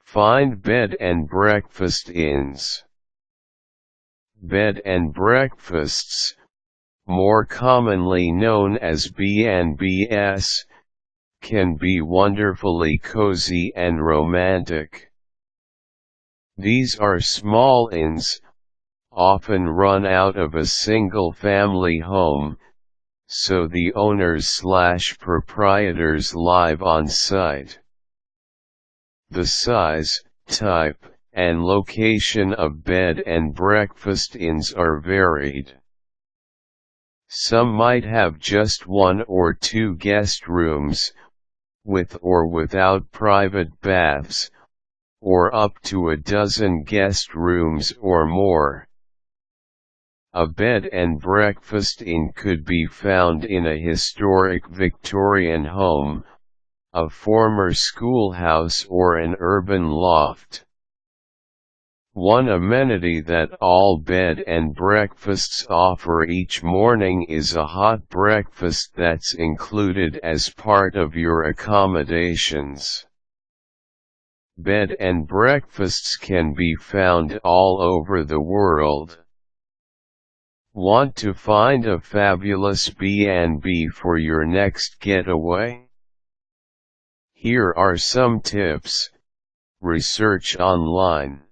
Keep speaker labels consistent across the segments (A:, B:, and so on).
A: Find bed and breakfast inns. Bed and breakfasts, more commonly known as B&Bs, can be wonderfully cozy and romantic. These are small inns, often run out of a single-family home, so the owners/proprietors live on site. The size, type, and location of bed and breakfast inns are varied. Some might have just 1 or 2 guest rooms, with or without private baths, or up to a dozen guest rooms or more. A bed and breakfast inn could be found in a historic Victorian home, a former schoolhouse, or an urban loft. One amenity that all bed and breakfasts offer each morning is a hot breakfast that's included as part of your accommodations. Bed and breakfasts can be found all over the world. Want to find a fabulous B&B for your next getaway? Here are some tips. Research online.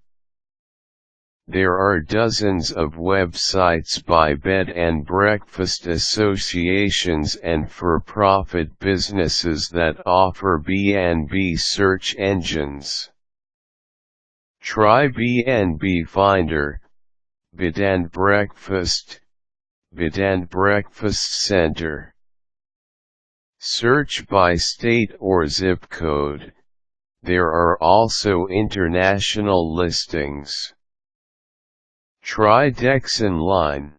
A: There are dozens of websites by bed and breakfast associations and for-profit businesses that offer B&B search engines. Try B&B Finder, Bed and Breakfast, Bed and Breakfast Center. Search by state or zip code. There are also international listings. Try Dexonline.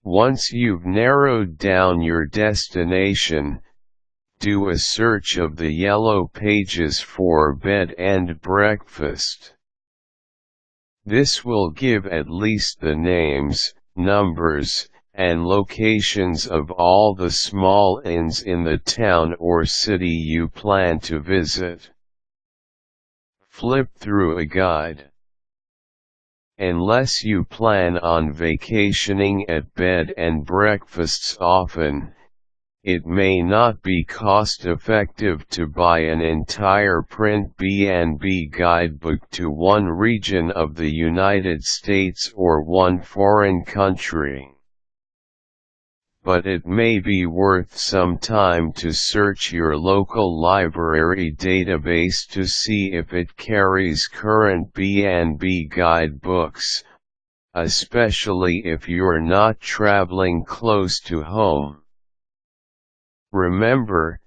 A: Once you've narrowed down your destination, do a search of the yellow pages for bed and breakfast. This will give at least the names, numbers, and locations of all the small inns in the town or city you plan to visit. Flip through a guide. Unless you plan on vacationing at bed and breakfasts often, it may not be cost-effective to buy an entire print B&B guidebook to one region of the United States or one foreign country. But it may be worth some time to search your local library database to see if it carries current B&B guidebooks, especially if you're not traveling close to home. Remember,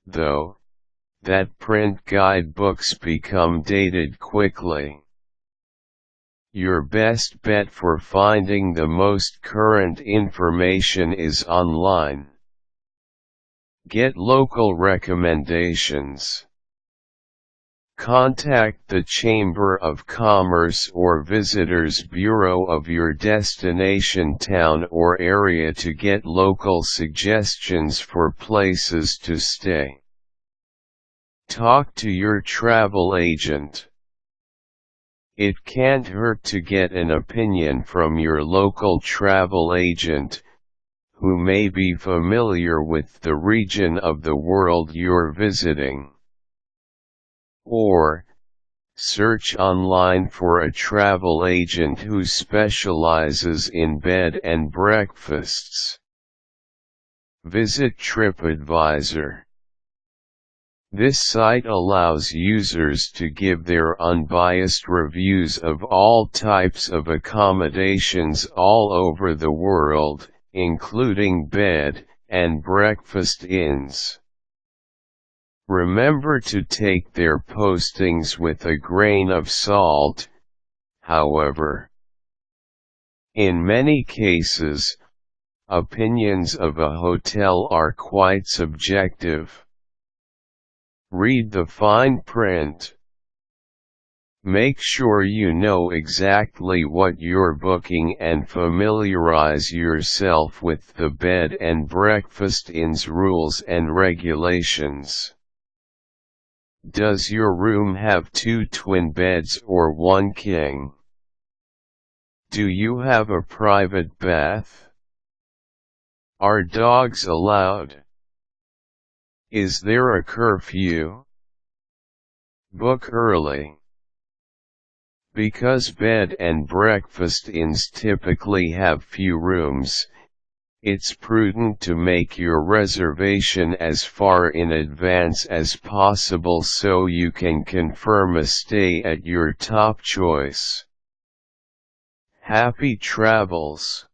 A: though, that print guidebooks become dated quickly. Your best bet for finding the most current information is online. Get local recommendations. Contact the Chamber of Commerce or Visitors Bureau of your destination town or area to get local suggestions for places to stay. Talk to your travel agent. It can't hurt to get an opinion from your local travel agent, who may be familiar with the region of the world you're visiting. Or, search online for a travel agent who specializes in bed and breakfasts. Visit TripAdvisor. This site allows users to give their unbiased reviews of all types of accommodations all over the world, including bed and breakfast inns. Remember to take their postings with a grain of salt, however. In many cases, opinions of a hotel are quite subjective. Read the fine print. Make sure you know exactly what you're booking and familiarize yourself with the bed and breakfast inn's rules and regulations. Does your room have 2 twin beds or 1 king? Do you have a private bath? Are dogs allowed? Is there a curfew? Book early. Because bed and breakfast inns typically have few rooms, it's prudent to make your reservation as far in advance as possible so you can confirm a stay at your top choice. Happy travels!